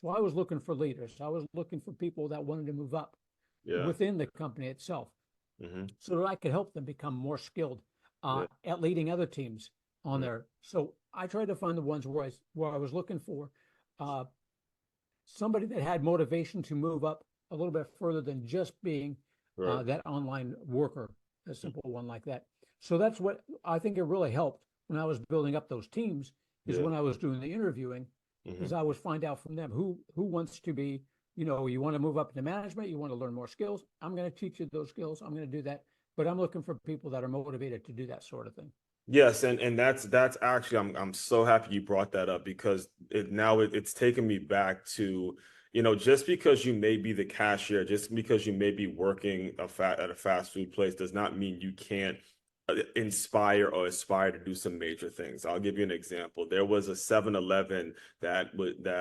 So I was looking for leaders. I was looking for people that wanted to move up Yeah. within the company itself Hmm. so that I could help them become more skilled Yeah. at leading other teams on Right. there. So I tried to find the ones where I was looking for uh, somebody that had motivation to move up a little bit further than just being Right. that online worker, a simple one like that. So that's what I think it really helped when I was building up those teams is Yeah. when I was doing the interviewing, Hmm. is I would find out from them who wants to be, you want to move up into management, you want to learn more skills. I'm going to teach you those skills. I'm going to do that. But I'm looking for people that are motivated to do that sort of thing. Yes, and that's actually I'm so happy you brought that up because it's taken me back to, just because you may be the cashier, just because you may be working at a fast food place does not mean you can't inspire or aspire to do some major things. I'll give you an example. There was a 7-Eleven that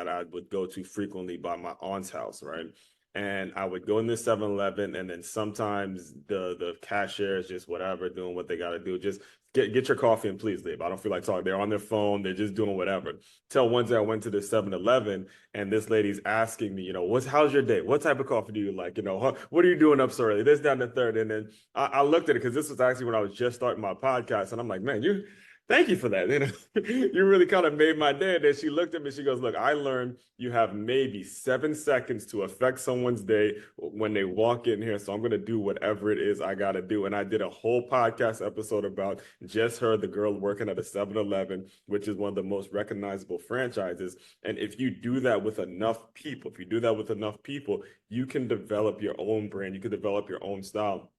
I would go to frequently by my aunt's house, right? And I would go in the 7-Eleven, and then sometimes the cashier is just whatever, doing what they got to do. Just get your coffee and please leave. I don't feel like talking. They're on their phone. They're just doing whatever. Till one day I went to the 7-Eleven and this lady's asking me, how's your day? What type of coffee do you like? What are you doing up so early? This, down, the third. And then I looked at it because this was actually when I was just starting my podcast. And I'm like, man, thank you for that. You really kind of made my day. And then she looked at me, she goes, look, I learned you have maybe 7 seconds to affect someone's day when they walk in here. So I'm going to do whatever it is I got to do. And I did a whole podcast episode about just her, the girl working at a 7-Eleven, which is one of the most recognizable franchises. And if you do that with enough people, you can develop your own brand, you can develop your own style,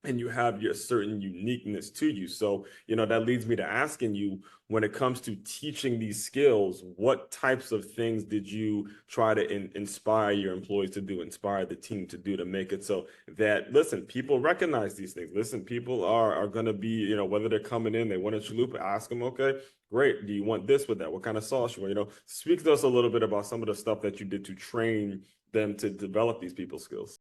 and you have your certain uniqueness to you. So, that leads me to asking you, when it comes to teaching these skills, what types of things did you try to inspire your employees to do, inspire the team to do, to make it so that, listen, people recognize these things. Listen, people are going to be, whether they're coming in, they want a chalupa, ask them, okay, great. Do you want this with that? What kind of sauce you want? Speak to us a little bit about some of the stuff that you did to train them to develop these people skills.